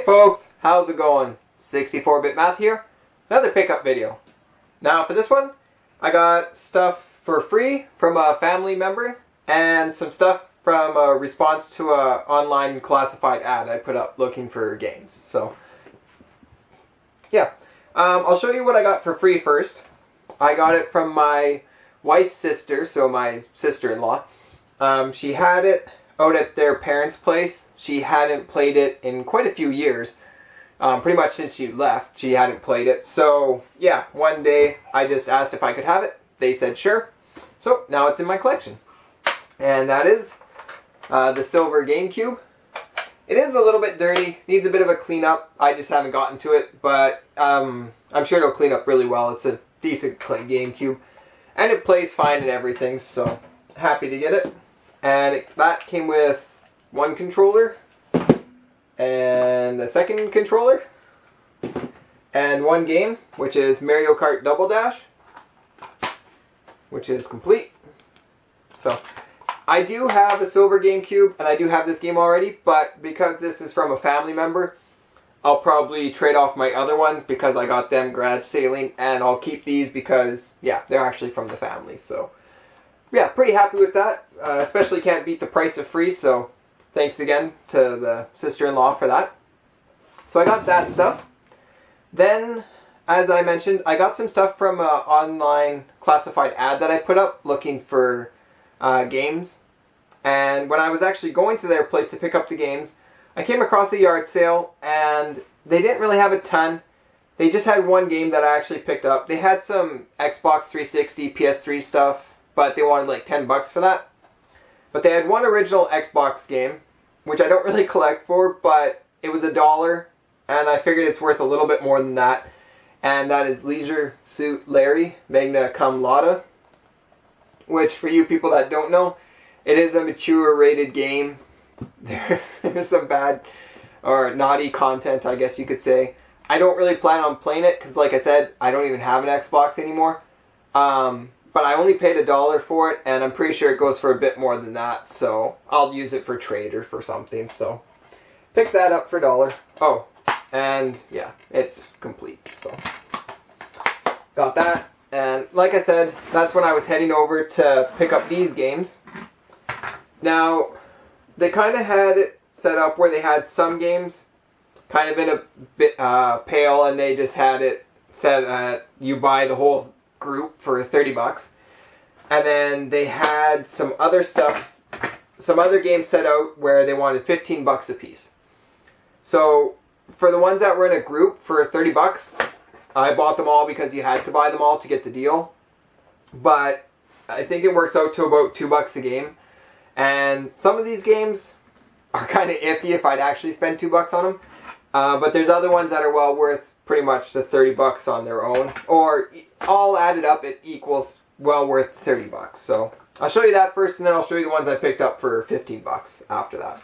folks, how's it going? 64-bit Math here. Another pickup video. Now for this one, I got stuff for free from a family member and some stuff from a response to an online classified ad I put up looking for games. So, yeah. I'll show you what I got for free first. I got it from my wife's sister, so my sister-in-law. She had it out at their parents' place. She hadn't played it in quite a few years. Pretty much since she left, she hadn't played it. So, yeah, one day I just asked if I could have it. They said sure. So, now it's in my collection. And that is the silver GameCube. It is a little bit dirty, needs a bit of a cleanup. I just haven't gotten to it, but I'm sure it'll clean up really well. It's a decent GameCube. And it plays fine and everything, so happy to get it. And that came with one controller, and a second controller, and one game, which is Mario Kart Double Dash, which is complete. So, I do have a silver GameCube, and I do have this game already, but because this is from a family member, I'll probably trade off my other ones because I got them garage sailing, and I'll keep these because, yeah, they're actually from the family, so yeah, pretty happy with that. Especially can't beat the price of free, so thanks again to the sister-in-law for that. So I got that stuff. Then, as I mentioned, I got some stuff from an online classified ad that I put up looking for games. And when I was actually going to their place to pick up the games, I came across a yard sale, and they didn't really have a ton. They just had one game that I actually picked up. They had some Xbox 360, PS3 stuff, but they wanted like 10 bucks for that. But they had one original Xbox game, which I don't really collect for, but it was $1, and I figured it's worth a little bit more than that. And that is Leisure Suit Larry, Magna Cum Laude, which for you people that don't know, it is a mature rated game. There's some bad or naughty content, I guess you could say. I don't really plan on playing it, because like I said, I don't even have an Xbox anymore. But I only paid $1 for it, and I'm pretty sure it goes for a bit more than that, so I'll use it for trade or for something, so pick that up for $1. Oh, and yeah, it's complete, so got that. And like I said, that's when I was heading over to pick up these games. Now, they kind of had it set up where they had some games kind of in a bit pale, and they just had it set you buy the whole group for 30 bucks. And then they had some other stuff, some other games set out where they wanted 15 bucks a piece. So for the ones that were in a group for 30 bucks, I bought them all because you had to buy them all to get the deal. But I think it works out to about 2 bucks a game. And some of these games are kind of iffy if I'd actually spend 2 bucks on them. But there's other ones that are well worth pretty much the 30 bucks on their own. Or all added up, it equals well worth 30 bucks. So I'll show you that first, and then I'll show you the ones I picked up for 15 bucks after that.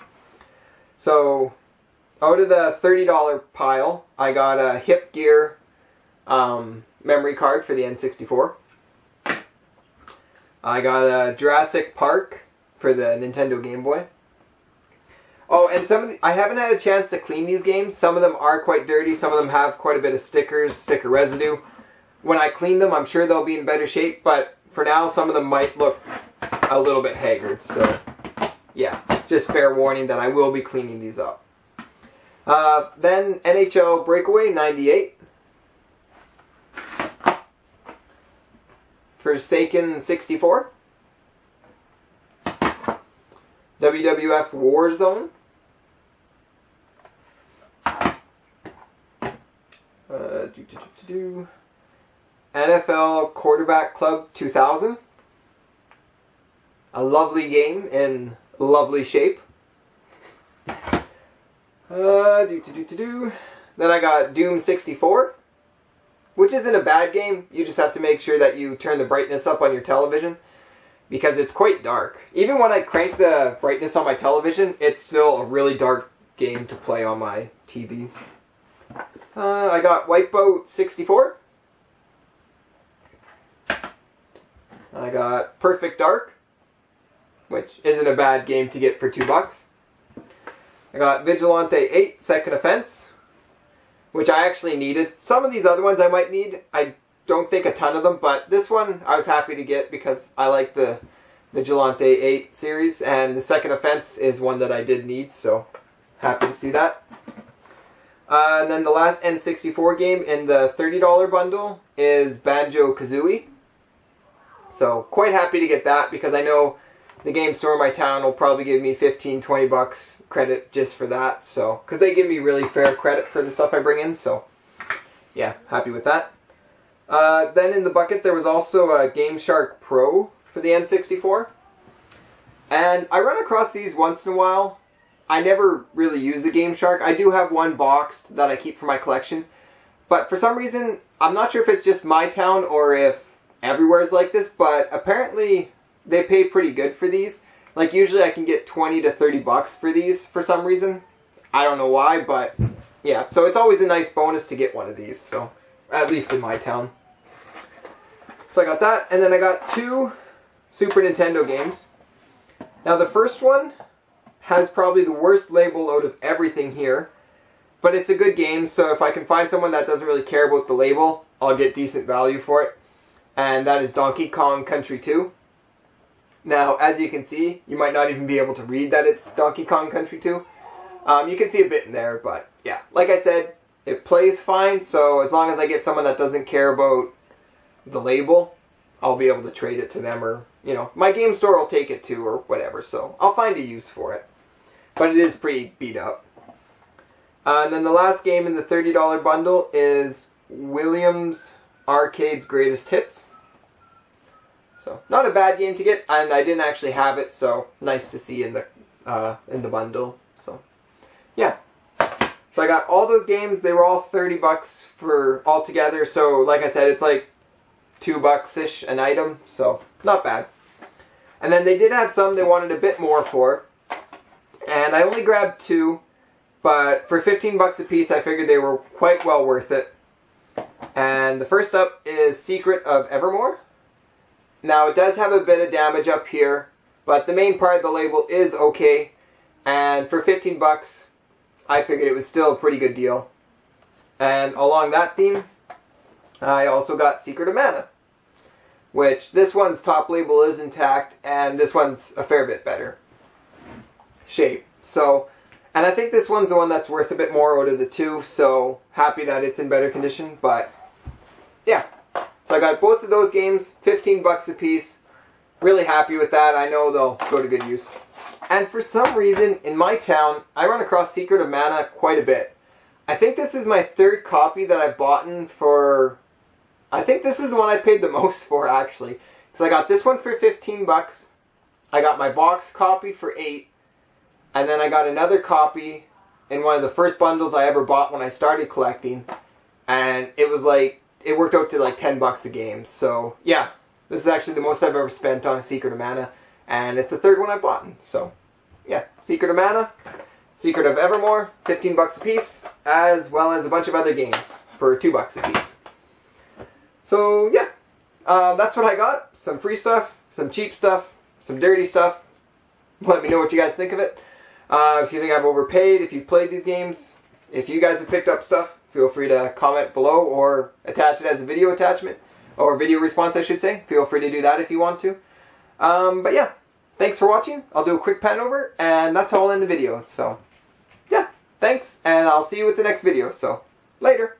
So out of the $30 pile, I got a Hip Gear memory card for the N64. I got a Jurassic Park for the Nintendo Game Boy. Oh, and some of I haven't had a chance to clean these games. Some of them are quite dirty. Some of them have quite a bit of sticker residue. When I clean them, I'm sure they'll be in better shape. But for now, some of them might look a little bit haggard. So, yeah, just fair warning that I will be cleaning these up. Then NHL Breakaway 98. Forsaken 64. WWF Warzone. NFL Quarterback Club 2000. A lovely game in lovely shape. Then I got Doom 64, which isn't a bad game. You just have to make sure that you turn the brightness up on your television, because it's quite dark. Even when I crank the brightness on my television, it's still a really dark game to play on my TV. I got Wipeout 64. I got Perfect Dark, which isn't a bad game to get for 2 bucks. I got Vigilante 8, Second Offense, which I actually needed. Some of these other ones I might need. I don't think a ton of them, but this one I was happy to get because I like the Vigilante 8 series, and the Second Offense is one that I did need, so happy to see that. And then the last N64 game in the $30 bundle is Banjo-Kazooie. So quite happy to get that because I know the game store in my town will probably give me 15-20 bucks credit just for that. So because they give me really fair credit for the stuff I bring in. So yeah, happy with that. Then in the bucket there was also a Game Shark Pro for the N64. And I run across these once in a while. I never really use the Game Shark. I do have one boxed that I keep for my collection. But for some reason, I'm not sure if it's just my town or if everywhere is like this, but apparently they pay pretty good for these. Like usually I can get 20 to 30 bucks for these for some reason. I don't know why, but yeah. So it's always a nice bonus to get one of these, so at least in my town. So I got that, and then I got 2 Super Nintendo games. Now the first one has probably the worst label out of everything here, but it's a good game, so if I can find someone that doesn't really care about the label, I'll get decent value for it. And that is Donkey Kong Country 2. Now, as you can see, you might not even be able to read that it's Donkey Kong Country 2. You can see a bit in there, but yeah. Like I said, it plays fine, so as long as I get someone that doesn't care about the label, I'll be able to trade it to them, or, you know, my game store will take it too, or whatever, so I'll find a use for it. But it is pretty beat up. And then the last game in the $30 bundle is Williams Arcade's Greatest Hits. So, not a bad game to get, and I didn't actually have it, so nice to see in the bundle. So, yeah. So I got all those games. They were all 30 bucks for all together. So, like I said, it's like $2-ish an item. So, not bad. And then they did have some they wanted a bit more for. And I only grabbed 2, but for 15 bucks a piece, I figured they were quite well worth it. And the first up is Secret of Evermore. Now, it does have a bit of damage up here, but the main part of the label is okay. And for 15 bucks, I figured it was still a pretty good deal. And along that theme, I also got Secret of Mana, which this one's top label is intact, and this one's a fair bit better shape. So, and I think this one's the one that's worth a bit more out of the 2, so happy that it's in better condition, but yeah. So I got both of those games, 15 bucks a piece. Really happy with that. I know they'll go to good use. And for some reason, in my town, I run across Secret of Mana quite a bit. I think this is my 3rd copy that I've bought for... I think this is the one I paid the most for, actually. So I got this one for 15 bucks. I got my box copy for 8. And then I got another copy in one of the first bundles I ever bought when I started collecting. And it was like, it worked out to like 10 bucks a game. So yeah, this is actually the most I've ever spent on a Secret of Mana. And it's the 3rd one I've bought. So yeah, Secret of Mana, Secret of Evermore, 15 bucks a piece, as well as a bunch of other games for 2 bucks a piece. So yeah, that's what I got. Some free stuff, some cheap stuff, some dirty stuff. Let me know what you guys think of it. If you think I've overpaid, if you've played these games, if you guys have picked up stuff, feel free to comment below or attach it as a video attachment, or video response I should say. Feel free to do that if you want to. But yeah, thanks for watching. I'll do a quick pan over, and that's all in the video. So yeah, thanks, and I'll see you with the next video. So later.